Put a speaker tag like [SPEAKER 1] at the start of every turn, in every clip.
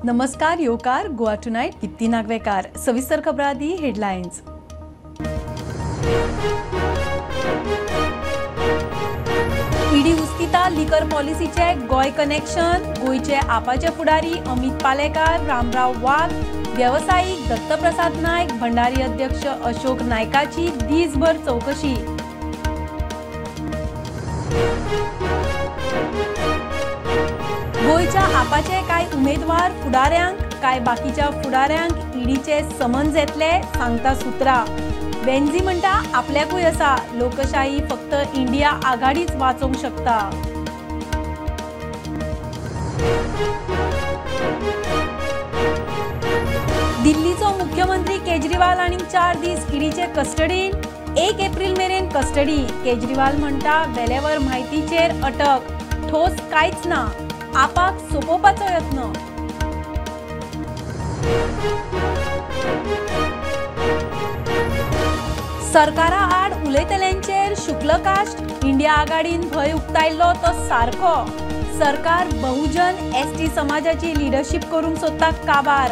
[SPEAKER 1] नमस्कार योकार गोवा टुनाइट कित्ती नागवेकार सविस्तर खबरां आदी हेडलायन्स। ईडी उस्तिता लिकर पॉलिसीचे गोय कनेक्शन, गोयचे आपाचे फुडारी अमित पालेकार, रामराव वाघ, व्यावसायिक दत्तप्रसाद नायक, भंडारी अध्यक्ष अशोक नायकाची दीसभर चौकशी। गोयच्या आपाचे काय उमेदवार फुडाऱ्यांक काय बाकीच्या फुडाऱ्यांक ईडीचे समन्स येतले सांगता सुत्रा। बेंझी म्हणटा आपल्याकूय आसा, लोकशाही फक्त इंडिया आघाडीच वाचोवंक शकता। दिल्लीचो मुख्यमंत्री केजरीवाल आनी 4 दीस ईडीचे कस्टडीन, 1 एप्रिल मेरेन कस्टडी। केजरीवाल म्हणटा वेलेवर म्हायतीचेर अटक, ठोस कांयच ना, आपाक सोपोवपाचो यत्न। सरकारा आड उलयतल्यांचेर शुक्ल कास्ट, इंडिया आघाडीन भय उक्तायल्लो तो सारको। सरकार बहुजन एसटी समाजाची लिडरशिप करूंक सोदता काबार,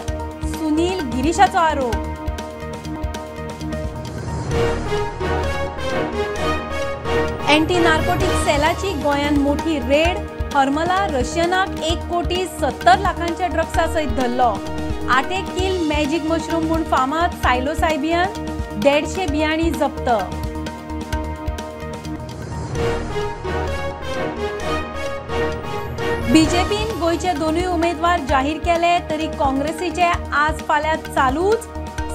[SPEAKER 1] सुनील गिरीशाचो आरोप। एंटी नार्कोटिक सेलाची गोंयान मोठी रेड, हरमला रशियनाक 1,70,00,000 लाखांच्या ड्रग्सा सयत धरलो। 8 किल मॅजिक मशरूम म्हूण फामाद सायलोसायबियन, 150 बियाणी जप्त। बीजेपीन गोयचे दोनूय उमेदवार जाहीर केले तरी काँग्रेसीचे आज फाल्यां चालूच।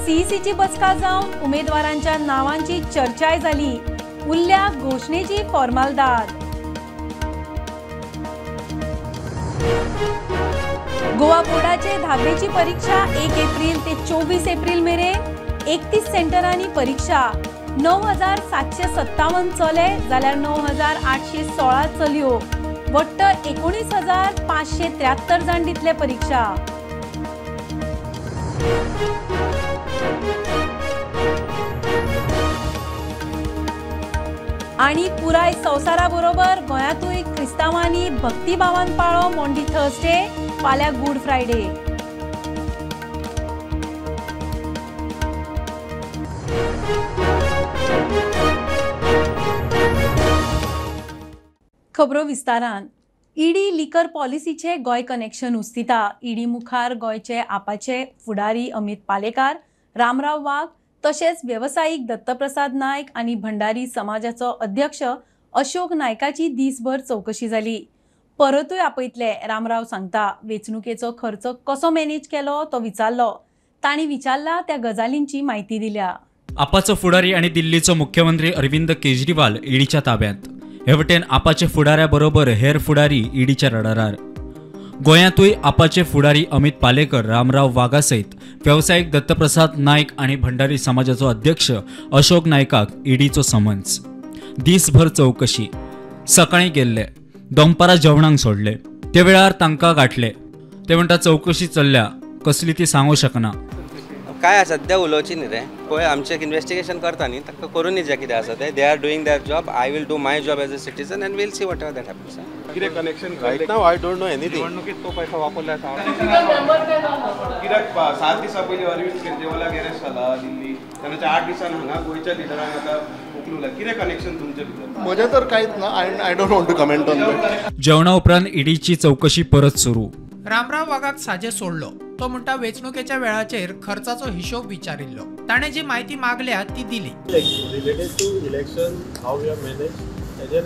[SPEAKER 1] सीईसीची बसका जावन उमेदवारांच्या नावांची चर्चाय जाली, उरल्या घोषणेची फॉर्मालदाद। गोवा बोर्डाचे 10वीची परीक्षा 1 एप्रिल ते 24 एप्रिल मेरेन, 31 सेंटरांनी परीक्षा। 9,757 चले जाल्यार 9,816 चलयो, वट्ट 19,573 जाण दितले परीक्षा। आणि पुराय संवसारा बरोबर गोंयांतूय क्रिस्तांवांनी भक्तिभावान पाळ्ळो मॉन्टी थर्सडे, फाल्यां गुड फ्रायडे। खबरो विस्तारान। ईडी लिकर पॉलिसीचे गोय कनेक्शन उस्तिता। ईडी मुखार गोयचे आपाचे फुडारी अमित पालेकार, रामराव वाघ तशेंच व्यावसायिक दत्तप्रसाद नायक आनी भंडारी समाजाचो अध्यक्ष अशोक नायकाची दीसभर चौकशी जाली। परतूय आपयतले रामराव सांगता। वेंचणुकेचो खर्च कसो मॅनेज केलो तो विचारलो, तांणी विचारला त्या गजालींची म्हायती दिल्या।
[SPEAKER 2] आपाचो फुडारी आनी दिल्लीचो मुख्यमंत्री अरविंद केजरीवाल ईडीच्या ताब्यांत। हे वटेन आपाचे फुडाऱ्या बरोबर हेर फुडारी ईडीच्या रडारार। गोंयांतूय आपाचे फुडारी अमित पालेकर, रामराव वाघा सयत व्यावसायिक दत्तप्रसाद नायक आनी भंडारी समाजाचो अध्यक्ष अशोक नायकाक ईडीचो समन्स। दीसभर चौकशी। सकाळीं गेल्ले, दनपारां जेवणाक सोडले, ते वेळार तांकां गाठले। ते म्हणटा चौकशी चल्ल्या, कसली ती सांगूं शकना।
[SPEAKER 3] काय सध्या उलोवची न्ही रे, पळय आमचे इन्व्हेस्टिगेशन करता न्ही, ताका करूनच जाय कितें आसा तें। They are doing their job, I will do my job as a citizen and will see whatever that happens.
[SPEAKER 4] कितें connection right now I don't know anything.
[SPEAKER 3] निवडणुकीत तो पैसा वापरला आसा
[SPEAKER 4] कित्याक 7 दिसां पयलीं अरविंद केजरीवालाक अरेस्ट जाला दिल्ली, ताच्या 8 दिसान हांगा गोंयच्या लिडरांक आतां उखलुला। कितें कनेक्शन तुमचे भितर?
[SPEAKER 5] म्हजें तर कांयच ना, I don't want to comment on that.
[SPEAKER 2] जेवणा उपरांत ईडीची चौकशी परत सुरू।
[SPEAKER 6] रामराव वाघाक साजे सोडलो। तो म्हणटा वेंचणुकेच्या वेळाचेर खर्चाचो हिशोब विचारिल्लो। ताणें जी म्हायती मागल्या ती दिली।
[SPEAKER 7] Related to election how we have manage हेजेर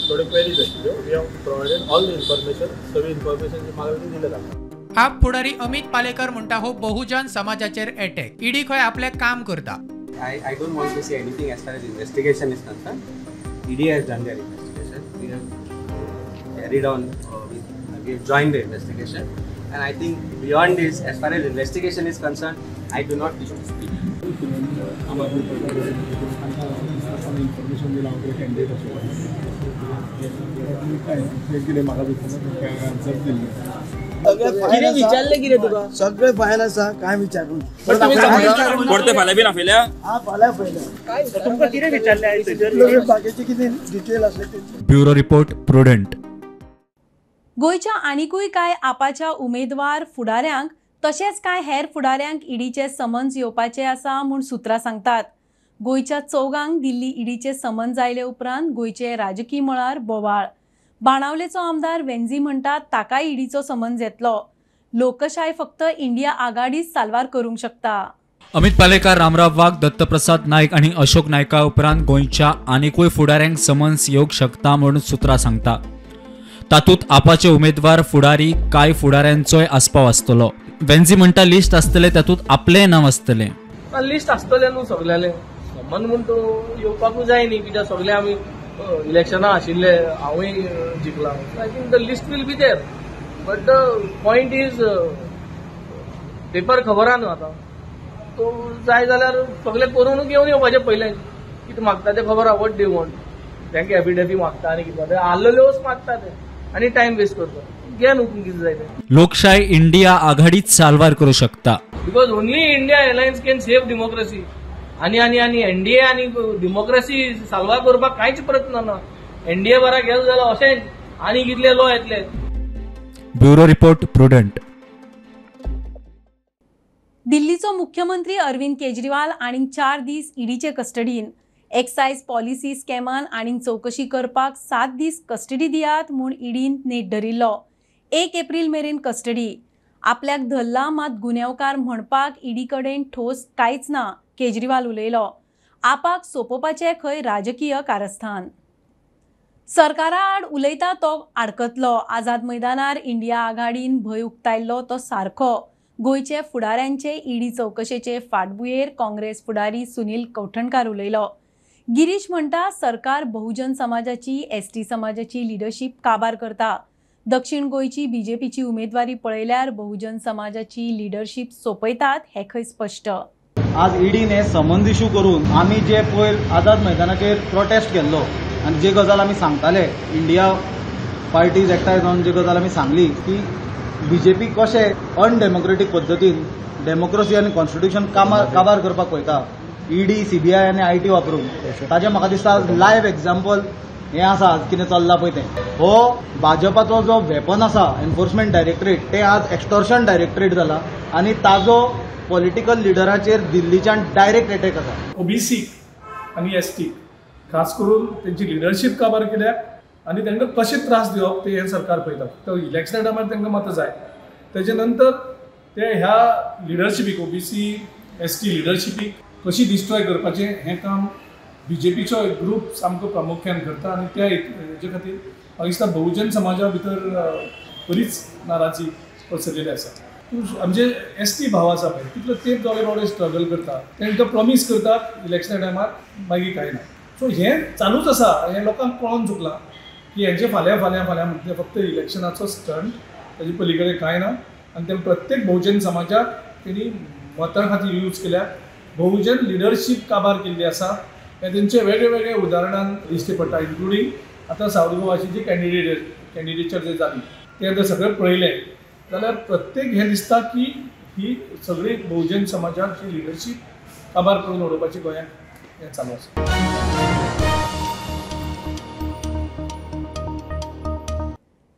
[SPEAKER 7] थोडे क्वेरीज आशिल्ल्यो। We have provided all the information, सगळी इन्फॉर्मेशन जी मागल्या ती दिल्या तांकां।
[SPEAKER 6] आप फुडारी अमित पालेकर म्हणटा हो बहुजन समाजाचेर अटॅक। ईडी खंय आपलें काम करता।
[SPEAKER 3] I don't want to say anything as far as investigation is concerned. ED has done their investigation. We have carried on, we have joined the investigation. And I think beyond this, as far as investigation is concerned, I do not wish to speak.
[SPEAKER 8] सगळे फायन आसा, काय विचारून
[SPEAKER 9] परते फाल्यां bin आपयल्या?
[SPEAKER 8] हा फाल्यां पयल्या तुमकां कितें विचारले बाकीचे कितें डिटेल आसले ते।
[SPEAKER 2] Bureau report prudent.
[SPEAKER 1] गोयच्या आनीकूय काय आपाच्या उमेदवार फुडाऱ्यांक तशेंच काय हेर फुडाऱ्यांक ईडीचे समन्स येवपाचे आसा म्हूण सुत्रां सांगतात. गोयच्या चौगांक दिल्ली ईडीचे समन्स आयले उपरांत गोयचे राजकीय मळार बोवाळ. बाणावलेचो आमदार वेंझी म्हणटात ताकाय ईडीचो समन्स येतलो. लोकशाय फक्त इंडिया आघाडीच साल्वार करूंक शकता.
[SPEAKER 2] अमित पालेकार, रामराव वाघ, दत्तप्रसाद नाईक आणि अशोक नायका उपरांत गोंयच्या आनीकूय फुडाऱ्यांक समन्स येवंक शकता म्हणून सुत्रां सांगता. तातूंत आपाचे उमेदवार फुडारी काय फुडाऱ्यांचोय आस्पाव आसतलो. वेंझी म्हणटा लिस्ट आसतले तातूंत आपलेंय नांव आसतलें.
[SPEAKER 10] लिस्ट आसतलें न्हू सगळ्याले समन म्हूण तो येवपाकूच जाय न्ही कित्याक सगळे आमी इलेक्शनां आशिल्ले हांवूय जिखला. I think the list will be there but the point is paper खबर आहा न्हू आतां तो जाय जाल्यार सगळे करूनच घेवन येवपाचें पयलें कितें मागता तें खबर आहा. वॉट डू वॉन्ट तेंका एफिडेवी मागता आनी कितें आल्लोल्योच मागता ते आनी टायम वेस्ट करता. घे न्हू कितें जाय तें.
[SPEAKER 2] लोकशाय इंडिया आघाडीच साल्वार करूं शकता.
[SPEAKER 10] Because only India alliance can save democracy आनी एनडीए आनी डेमोक्रेसी साल्वार करपाक कांयच प्रयत्न ना. एनडीए बरा गेलो जाल्यार अशेंच आनी कितले लॉ येतले.
[SPEAKER 2] Bureau report prudent.
[SPEAKER 1] दिल्लीचो मुख्यमंत्री अरविंद केजरीवाल आनीक 4 दीस ईडीचे कस्टडीन. एक्सायज पॉलिसी स्कॅमान आनीक चवकशी करपाक 7 दीस कस्टडी दियात म्हूण ईडीन नेट धरिल्लो. 1 एप्रील मेरेन कस्टडी. आपल्याक धरला मात गुन्यांवकार म्हणपाक ईडी कडेन ठोस कांयच ना, केजरीवाल उलयलो. आपाक सोंपोवपाचें खंय राजकीय कारस्थान. सरकारा आड उलयता तो आडकतलो. आझाद मैदानार इंडिया आघाडीन भंय उक्तायल्लो तो सारको. गोयचे फुडाऱ्यांचे ईडी चवकशेचे फाटभुंयेर काँग्रेस फुडारी सुनील कौठणकार उलयलो. गिरीश म्हणटा सरकार बहुजन समाजाची एसटी समाजाची लिडरशीप काबार करता. दक्षिण गोयची बीजेपीची उमेदवारी पळयल्यार बहुजन समाजाची लिडरशीप सोंपयतात हें खंय स्पश्ट.
[SPEAKER 11] आज ईडीने समन्स इश्यू करून आमी जे पयर आझाद मैदानाचेर प्रोटेस्ट केल्लो आनी जे गजाल आमी सांगताले इंडिया पार्टीज एकठांय जावन जे गजाल आमी सांगली की बीजेपी कशें अनडेमोक्रेटीक पद्दतीन डेमोक्रेसी आनी कॉन्स्टिट्यूशन काबार करपाक पळयता ईडी सीबीआय आनी आयटी वापरून. ताजें म्हाका दिसता लायव्ह एग्जाम्पल हें आसा कितें चल्लां पळय तें. हो भाजपाचो जो वेपन आसा एन्फोर्समेंट डायरेक्टरेट तें आज एक्स्टॉर्शन डायरेक्टरेट जाला आनी ताजो पॉलिटिकल लिडराचेर दिल्लीच्यान डायरेक्ट एटॅक आसा.
[SPEAKER 7] ओबीसी आनी एसटी खास करून तेंची लिडरशीप काबार केल्या आनी तांकां कशे त्रास दिवप ते हें सरकार पळयता. तो इलेक्शना टायमार तांकां मतां जाय तेजे नंतर ते ह्या लिडरशिपीक ओबीसी एसटी लिडरशिपीक कशी डिस्ट्रॉय करपाचें हें काम बीजेपीचो एक ग्रूप सामको प्रामुख्यान करता आनी त्या हेजे खातीर म्हाका दिसता बहुजन समाजा भितर बरीच नाराजी पसरलेली आसा. आमचे एसटी भाव आसा पळय कितलो तेंप जाले स्ट्रगल करता तांकां प्रॉमीस करतात इलेक्शना टायमार मागीर कांय ना. सो हें चालूच आसा. हें लोकांक कळोन चुकलां की हेंचे फाल्यां म्हणजे फक्त इलेक्शनाचो स्टंट ताजे पलीकडे कांय ना आनी ते प्रत्येक बहुजन समाजाक तेणी मतां खातीर यूज केल्या. बहुजन लिडरशीप काबार केल्ली आसा हे तेंचे वेगळे वेगळे उदाहरणां दिश्टी पडटा इन्क्लुडींग आतां सावथ गोवाची जी कॅन्डिडेचर जे जाली ते आतां सगळें पळयलें जाल्यार प्रत्येक हें दिसता की ही सगळी बहुजन समाजाची लिडरशीप काबार करून उडोवपाची गोंयांत हें चालू आसा.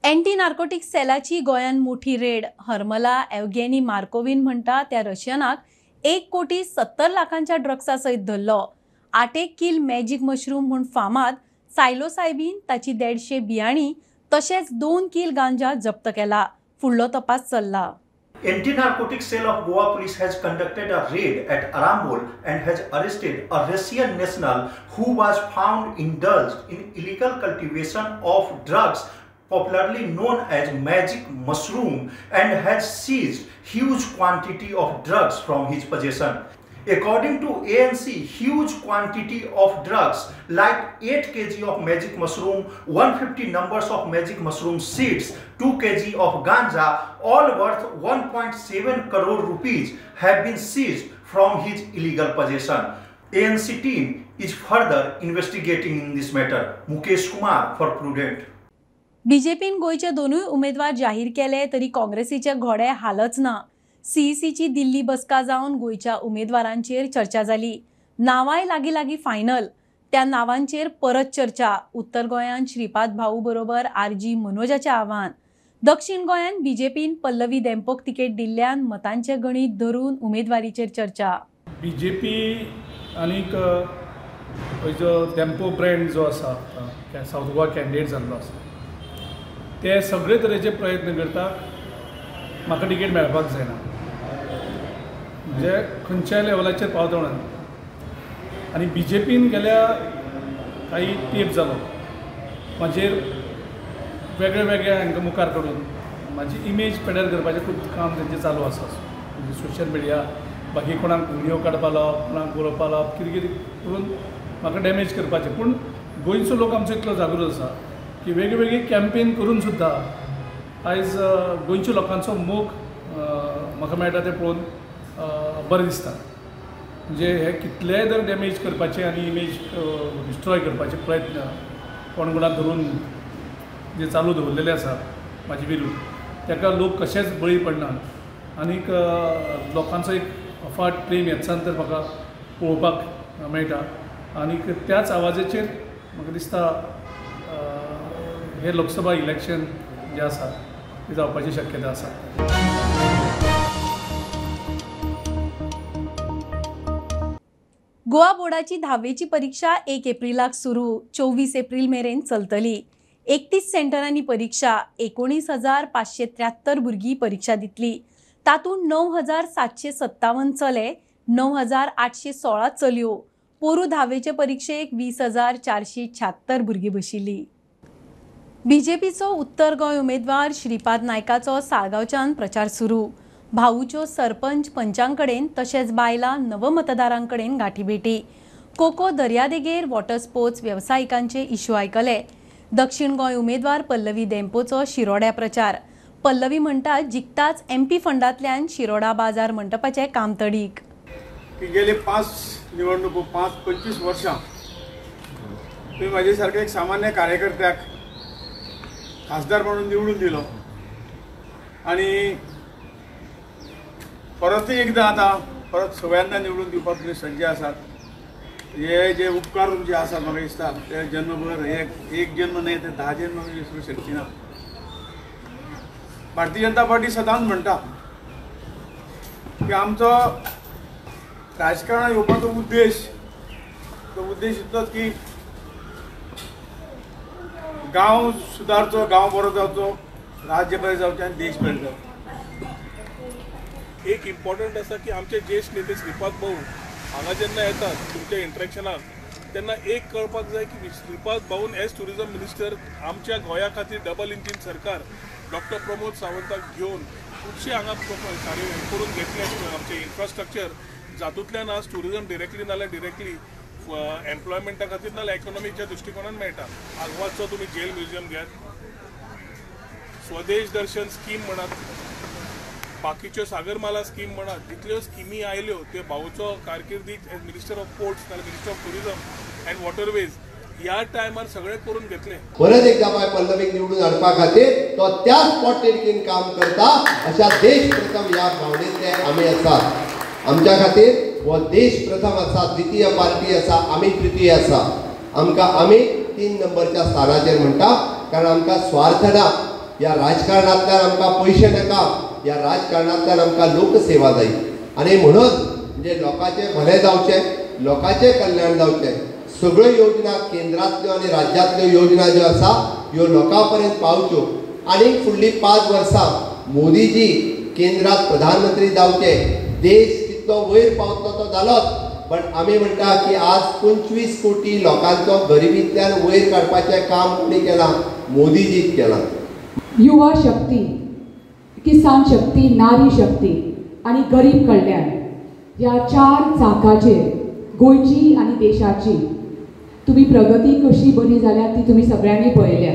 [SPEAKER 1] एंटी नार्कोटिक सेलाची गोंयान मोठी रेड. हरमला एवगेनी मार्कोविन म्हणटा त्या रशियनाक 1,70,00,000 ड्रग्सा सयत धरलो. 8 किल मॅजिक मशरूम म्हूण फामाद सायलोसायबीन ताची 150 बियाणी तशेंच 2 किल गांजा जप्त केला. फुडलो तपास चल्ला.
[SPEAKER 12] Anti-narcotics cell of Goa police has conducted a raid at Arambol and has arrested a Russian national who was found indulged in illegal cultivation of drugs popularly known as magic mushroom and has seized huge quantity of drugs from his possession. According to ANC, huge quantity of drugs like 8 kg of magic mushroom, 150 numbers of magic mushroom seeds, 2 kg of ganja, all worth 1.7 crore rupees have been seized from his illegal possession. ANC team is further investigating in this matter. Mukesh Kumar for Prudent.
[SPEAKER 1] बीजेपीन गोयचे दोनूय उमेदवार जाहीर केले तरी काँग्रेसीचे घोडे हालच ना. सीईसीची दिल्ली बसका जावन गोयच्या उमेदवारांचेर चर्चा जाली. नांवांय लागीं फायनल. त्या नांवांचेर परत चर्चा. उत्तर गोंयांत श्रीपाद भाऊ बरोबर आरजी मनोजाचें आव्हान. दक्षिण गोंयांत बीजेपीन पल्लवी देंपोक तिकेट दिल्ल्यान मतांचे गणीत धरून उमेदवारीचेर चर्चा.
[SPEAKER 7] बीजेपी आनीक जो देंपो ब्रँड जो आसा साऊथ गोवा कॅन्डिडेट जाल्लो आसा ते सगळे तरेचे प्रयत्न करतात म्हाका तिकेट मेळपाक जायना, म्हणजे खंयच्याय लेवलाचेर पावता म्हणून. आनी बीजेपीन गेल्या काही तेंप जालो म्हाजेर वेगळे वेगळे हांकां मुखार काडून म्हाजी इमेज पेड्यार करपाचें खूब काम तेंचें चालू आसा. म्हणजे सोशल मिडिया बाकी कोणाक व्हिडिओ काडपा लावप, कोणाक बरोवपा लावप, कितें कितें करून म्हाका डॅमेज करपाचें. पूण गोंयचो लोक आमचो इतलो जागृत आसा की वेगवेगळी कॅम्पेन करून सुद्दां आयज गोंयच्या लोकांचो मोग म्हाका मेळटा तें पळोवन बरें दिसता. म्हणजे हे कितलेय जर डॅमेज करपाचे आनी इमेज डिस्ट्रॉय करपाचे प्रयत्न कोण कोणाक धरून जे चालू दवरलेले आसा म्हाजे विरूद्ध ताका लोक कशेंच बळी पडनात. आनीक लोकांचो एक अफाट प्रेम हेचान तर म्हाका पळोवपाक मेळटा. आनीक त्याच आवाजाचेर म्हाका दिसता हे लोकसभा इलेक्शन जे आसा ते जावपाची शक्यता आसा.
[SPEAKER 1] गोवा बोर्डाची 10वीची परीक्षा 1 एप्रिलाक सुरू, 24 एप्रिल मेरेन चलतली. 31 सेंटरांनी परीक्षा, 19,573 भुरगीं परीक्षा दितली. तातूंत 9,757 चले, 9,816 चलयो. पोरू 10वीचे परीक्षेक 20,476 भुरगीं बशिल्लीं. बीजेपीचो उत्तर गोंय उमेदवार श्रीपाद नायकाचो साळगांवच्यान प्रचार सुरू. भाऊच्यो सरपंच पंचांकडेन तशेंच बायलां नवमतदारांकडेन गाठीभेटी. कोको दर्यादेगेर वॉटर स्पोर्ट्स वेवसायिकांचे इश्यू आयकले. दक्षिण गोंय उमेदवार पल्लवी देंपोचो शिरोड्या प्रचार. पल्लवी म्हणटा जिखताच MP फंडांतल्यान शिरोडा बाजार मंडपाचें काम तडीक.
[SPEAKER 13] गेले 5 निवडणुको 25 वर्सां तुम्ही माझे सारखे एक सामान्य कार्यकर्त्याक खासदार म्हणून निवडून दिलो आणि परत एकदा आता परत सगळ्यांना निवडून दिवपाक तुम्ही सज्ज आसात. हे जे उपकार जे आसात म्हाका दिसता ते जन्मभर एक जन्म न्हय ते 10 जन्म विसरूंक शकची ना. भारतीय जनता पार्टी सदांच म्हणटा की आमचो राजकारणात येवपाचो उद्देश इतलोच की गांव सुदारचो, गांव बरो जावचो, राज्य बरें जावचें आनी देश बरें जावचो.
[SPEAKER 14] एक इम्पॉर्टंट आसा की आमचे ज्येष्ठ नेते श्रीपाद भाऊ हांगा जेन्ना येतात तुमच्या इंटरेक्शनाक तेन्ना एक कळपाक जाय की श्रीपाद भाऊन एज टुरिजम मिनिस्टर आमच्या गोंया खातीर डबल इंजीन सरकार डॉक्टर प्रमोद सावंताक घेवन खुबशे हांगा कार्य करून घेतले आमचे इन्फ्रास्ट्रक्चर जातूंतल्यान आज टुरिजम डिरेक्टली नाल्यार डिरेक्टली एम्प्लॉयमेंटा खातीर नाल्यार इकॉनॉमीच्या दृश्टिकोनान मेळटा. आगवादचो तुमी जेल म्युझियम घेयात, स्वदेश दर्शन स्कीम म्हणात, बाकीच्यो सागरमाला स्कीम म्हणात, जितल्यो स्किमी आयल्यो त्यो भाऊचो कारकिर्दीत एज मिनिस्टर ऑफ पोर्ट्स नाल्यार minister of tourism and waterways ह्या टायमार सगळे करून घेतले.
[SPEAKER 15] परत एकदा पल्लवीक निवडून हाडपा खातीर तो त्याच पोटेडकीन काम करता अशा देश प्रथम ह्या भावनेंतले आमी आसात. आमच्या खातीर हो देश प्रथम आसा, द्वितीय पार्टी आसा, आमी तृतीय आसा. आमी 3 नंबरच्या स्थानाचेर म्हणटा कारण आमकां स्वार्थ ना. ह्या राजकारणांतल्यान आमकां पयशे नाका, ह्या राजकारणांतल्यान आमकां लोकसेवा जाय. आनी म्हणून म्हणजे लोकांचें भलें जावचें, लोकांचें कल्याण जावचें. सगळ्यो योजना केंद्रांतल्यो आनी राज्यांतल्यो योजना ज्यो आसा ह्यो लोकां पर्यंत पावच्यो. आनी फुडलीं 5 वर्सां मोदीजी केंद्रांत प्रधानमंत्री जावचे, देश कितलो वयर पावतलो तो जालोच. पण आमी म्हणटा की आज 25 कोटी लोकांचो गरिबींतल्यान वयर काडपाचें काम कोणी केलां? मोदीजीच केलां.
[SPEAKER 16] युवा शक्ती, किसान शक्ती, नारी शक्ती आणि गरीब कल्याण ह्या 4 चाकाचेर गोंयची आणि देशाची तुम्ही प्रगती कशी बरी जाल्या ती तुम्ही सगळ्यांनी पळयल्या.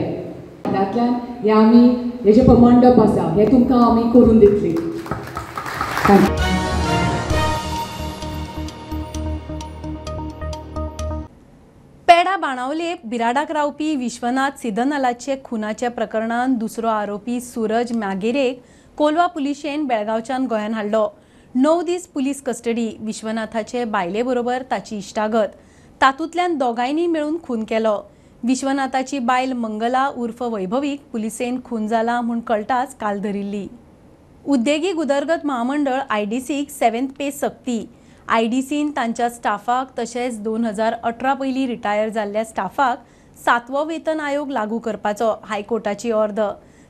[SPEAKER 16] त्यातल्यान हे आमी हे जे मंडप आसा हे तुमकां आमी करून दितली.
[SPEAKER 1] पेडा बाणावले बिराडाक रावपी विश्वनाथ सिदनालाचे खुनाच्या प्रकरणात दुसरो आरोपी सूरज म्यागेरेक कोलवा पुलिशेन बेळगांवच्यान गोंयान हाडलो. 9 दीस पुलीस कस्टडी. विश्वनाथाचे बायले बरोबर ताची इश्टागत. तातूंतल्यान दोगांयनी मेळून खून केलो. विश्वनाथाची बायल मंगला उर्फ वैभवीक पुलिसेन खून जाला म्हूण कळटाच काल धरिल्ली. उद्देगीक उदरगत महामंडळ आयडीसीक 7th पे सक्ती. आयडीसीन तांच्या स्टाफाक तशेंच 2018 पयलीं रिटायर जाल्ल्या स्टाफाक 7वो वेतन आयोग लागू करपाचो हायकोर्टाची ऑर्ड.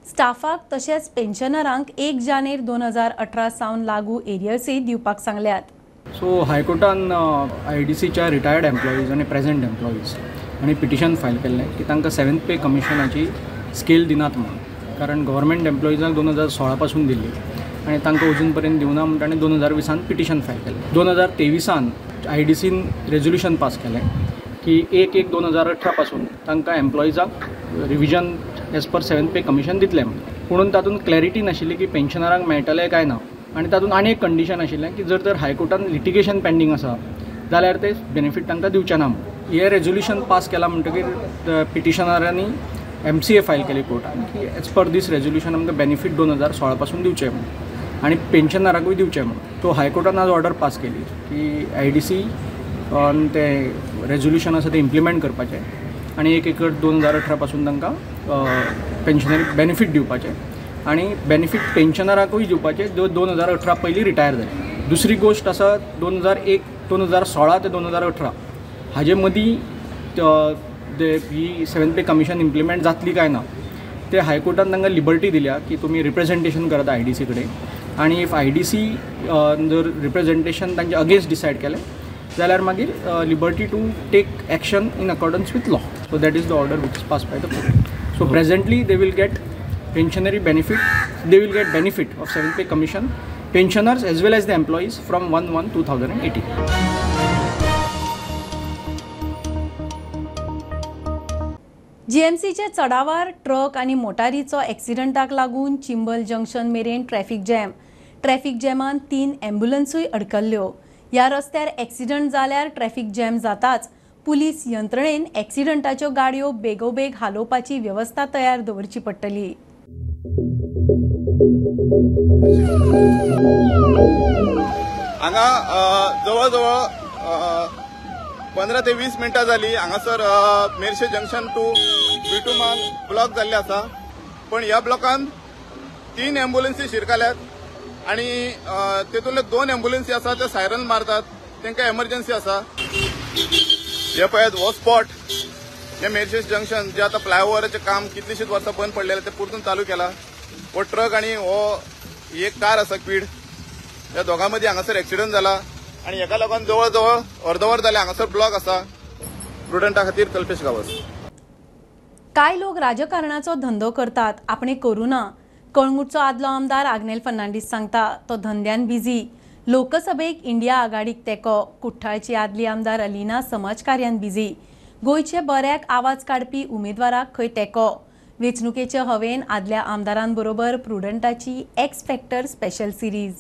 [SPEAKER 1] स्टाफाक तशेंच पेन्शनरांक 1 जानेर 2018 सावन लागू एरियर्सी दिवपाक सांगल्यात.
[SPEAKER 17] सो हायकोर्टान आयडीसीच्या रिटायर्ड एम्प्लॉईज आनी प्रेझेंट एम्प्लॉईज आनी पिटिशन फायल केल्लें की तांकां 7th पे कमिशनाची स्केल दिनात म्हणून. कारण गव्हर्मेंट एम्प्लॉईजांक 2016 पासून दिल्ली आनी तांकां अजून पर्यंत दिवना म्हणून ताणें 2020 पिटिशन फायल केलें. 2023 आयडीसीन रेझोल्युशन पास केलें की 1/1/2018 पासून तांकां एम्प्लॉईजांक revision as per 7th pay commission दितलें म्हणून. पुणून तातूंत क्लॅरिटी नाशिल्ली की पेन्शनरांक मेळटलें काय ना. आनी तातूंत आनी एक कंडिशन आशिल्लें की जर तर हायकोर्टान लिटिगेशन पेंडींग आसा जाल्यार ते बेनिफीट तांकां दिवचें ना म्हणून. हे रेझोल्युशन पास केलां म्हणटकीर पिटिशनरांनी MCA फायल केली कोर्टान की एज पर दीस रेझोल्युशन आमकां बेनिफीट 2016 पासून दिवचें म्हणून आनी पेन्शनरांकूय दिवचें म्हणून. तो हायकोर्टान आज ऑर्डर पास केली की आयडीसी ते रेझोल्युशन आसा तें इम्प्लिमेंट करपाचें आनी 1/1/2018 पासून तांकां पेन्शनरी बेनिफीट दिवपाचें आनी बेनिफीट पेन्शनरांकूय दिवपाचें जो 2018 पयलीं रिटायर जाले. दुसरी गोश्ट आसा 2016 ते 2018 हाजे मदीं ही 7th पे कमिशन इम्प्लिमेंट जातली काय ना ते हायकोर्टान तांकां लिबर्टी दिल्या की तुमी रिप्रेझेंटेशन करात आयडीसी कडेन आनी इफ आयडीसी जर रिप्रेझेंटेशन तांचे अगेन्स्ट डिसायड केलें जाल्यार मागीर liberty to take action in accordance with law. So that is the order which is pass by the court. So presently they will get pensionary benefit, they will get benefit of 7th pay commission, pensioners as well as the employees from 1/1/2018.
[SPEAKER 1] जीएमसीचे चडावार truck आनी मोटारीचो एक्सिडंटाक लागून Chimbel junction मेरेन traffic जॅमान 3 ॲम्ब्युलन्सूय अडकल्ल्यो. ह्या रस्त्यार accident जाल्यार traffic jam जाताच police यंत्रणेन एक्सिडंटाच्यो गाडयो बेगोबेग हालोवपाची व्यवस्था तयार दवरची पडटली.
[SPEAKER 13] हांगा जवळ जवळ 15 ते 20 मिनटां जाली हांगासर मेर्शे जंक्शन टू बिटुमान ब्लॉक जाल्ले आसा. पण ह्या ब्लॉकान 3 ॲम्ब्युलन्सी शिरकाल्यात आनी तेतूंतले 2 ॲम्ब्युलन्सी आसा ते सायरन मारतात, तांकां एमर्जन्सी आसा. हे पळयात हो स्पॉट हे मेर्शे जंक्शन जे आता फ्लायओव्हराचें काम कितलीशींच वर्सां बंद पडलेलें ते परतून चालू केला. हो ट्रक आनी हो एक कार आसा क्वीड ह्या दोगां मदीं हांगासर एक्सिडंट जाला आनी हेका लागून जवळ जवळ अर्दवर जाले हांगासर ब्लॉक आसा. स्टुडंटा खातीर कल्पेश गांवस.
[SPEAKER 1] कांय लोक राजकारणाचो धंदो करतात, आपणे करूं ना. कळंगूटचो आदलो आमदार आग्नेल फर्नांडीस सांगता तो धंद्यान बिझी. लोकसभेक इंडिया आघाडीक तेंको. कुठ्ठाळची आदली आमदार अलिना समाजकार्यान बिझी. गोंयचे बऱ्याक आवाज काडपी उमेदवाराक खंय तेंको. वेंचणुकेच्या हवेन आदल्या आमदारांबरोबर प्रुडंटाची एक्स फॅक्टर स्पेशल सिरीज.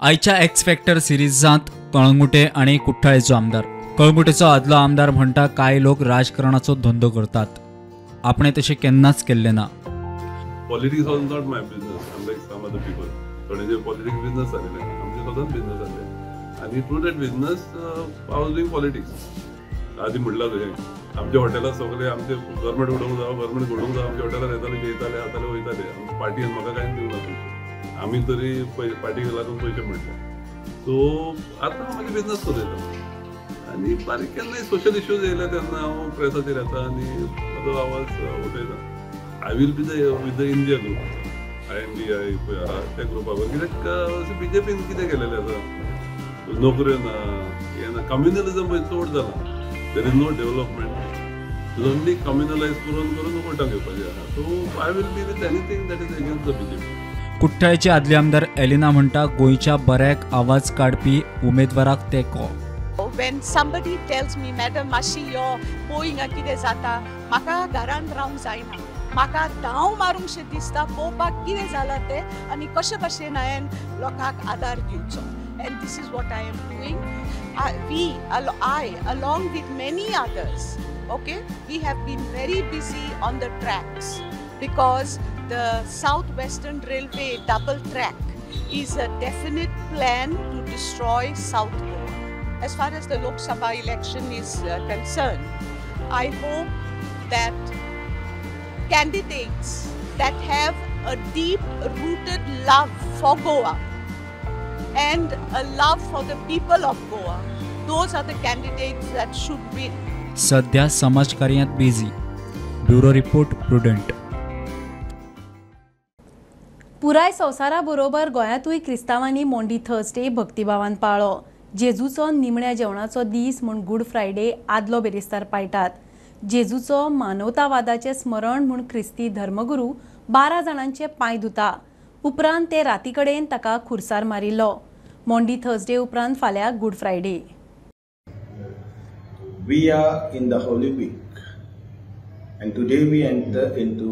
[SPEAKER 2] आयच्या एक्स फॅक्टर सिरीजांत कळंगुटे आणि कुठ्ठाळेचो आमदार. कळंगुटेचो आदलो आमदार म्हणटा कांय लोक राजकारणाचो धंदो करतात, आपणे तशें केन्नाच केल्लें ना.
[SPEAKER 18] Politics was not my business, unlike some other people. थोडेंचे पॉलिटिक्स बिझनेस जालेले, आमचे स्वतःच बिझनेस जाले. आनी through that business I was doing politics. आधी म्हणला तुवें आमच्या हॉटेलात सगळे आमचे गव्हर्मेंट उडोवंक जावं, गव्हर्मेंट घडोवंक जावं, आमच्या हॉटेलार येताले जेयताले आताले वयताले. पार्टीन म्हाका कांयच दिवना पयशे. आमी तरी पार्टीक लागून पयशे म्हणटा. सो आतां म्हाजे बिझनेस चलयता आनी बारीक केन्नाय सोशल इश्यूज येयले तेन्ना हांव प्रेसाचेर येता आनी म्हाजो आवाज उठयता. I will be with the India group, INDI त्या ग्रुपावर. कित्याक बीजेपीन कितें केलेलें आसा, नोकऱ्यो ना, हें ना, कम्युनलिझम पळय चड जाला. There is no development, only communalise करून करून वोटाक येवपाचें आसा. So I will be with anything that is against the BJP.
[SPEAKER 2] कुठ्ठाळेचे आदले आमदार एलिना म्हणटा गोंयच्या बऱ्याक आवाज काडपी उमेदवाराक तेंको.
[SPEAKER 19] When somebody tells me, Madam Mashi, you're पळोवंक कितें जाता, म्हाका घरांत रावंक जायना. म्हाका धांव मारूंक शें दिसता पळोवपाक कितें जालां तें आनी कशे भशेन हांवें लोकांक आदार दिवचो. And this is what I am doing. I along with many others, okay, we have been very busy on the tracks. because the South-Western Railway double track is a definite plan to destroy South Goa. As far as the Lok Sabha election is concerned, I hope that candidates that have a deep-rooted love for Goa and a love for the people of Goa, those are the candidates that should win.
[SPEAKER 2] सध्या समाजकार्यात busy. Bureau report prudent.
[SPEAKER 1] पुराय संवसाराबरोबर गोंयांतूय क्रिस्तांवांनी Maundy Thursday भक्तिभावान पाळ्ळो. जेजूचो निमण्या जेवणाचो दीस म्हूण good Friday आदलो बेरेस्तार पाळटात. जेजूचो मानवतावादाचें स्मरण म्हूण ख्रिस्ती धर्मगुरू 12 जाणांचे पांय धुता. उपरांत ते राती कडेन ताका खुर्सार मारिल्लो. मोंडी थर्सडे उपरांत फाल्यां good Friday.
[SPEAKER 20] We are in the Holy Week, and today we enter into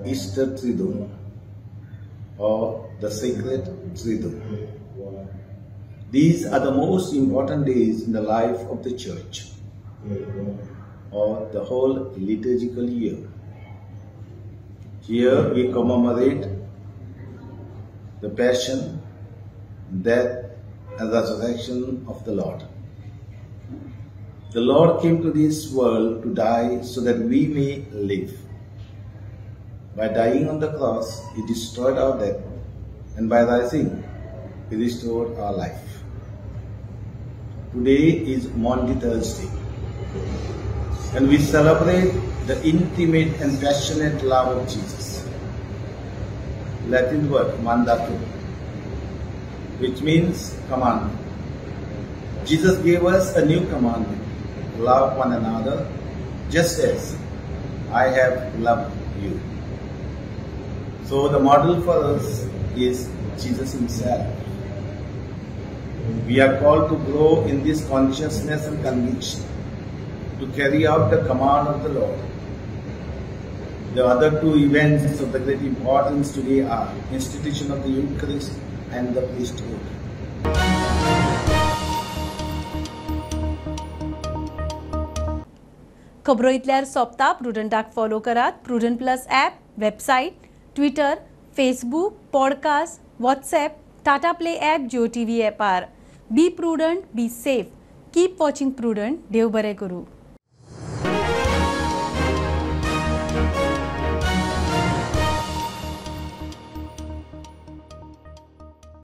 [SPEAKER 20] Easter Triduum, or the Sacred Triduum. These are the most important days in the life of the Church, or the whole liturgical year. Here we commemorate the Passion, Death, and Resurrection of the Lord. The Lord came to this world to die so that we may live. By dying on the cross, He destroyed our death, and by rising, He restored our life. Today is Maundy Thursday, and we celebrate the intimate and passionate love of Jesus. Latin word mandatum, which means commandment. Jesus gave us a new commandment. Love one another just as I have loved you. So the model for us is Jesus Himself. We are called to grow in this consciousness and conviction, to carry out the command of the Lord. The other two events of the great importance today are institution of the Eucharist and the priesthood.
[SPEAKER 1] खबरो इतल्यार सोंपता. प्रुडंटाक follow करात. Prudent plus app, website, Twitter, Facebook, podcast, WhatsApp, Tata play app, Jio TV ॲपार. Be Prudent, be safe. Keep watching Prudent. देव बरें करूं.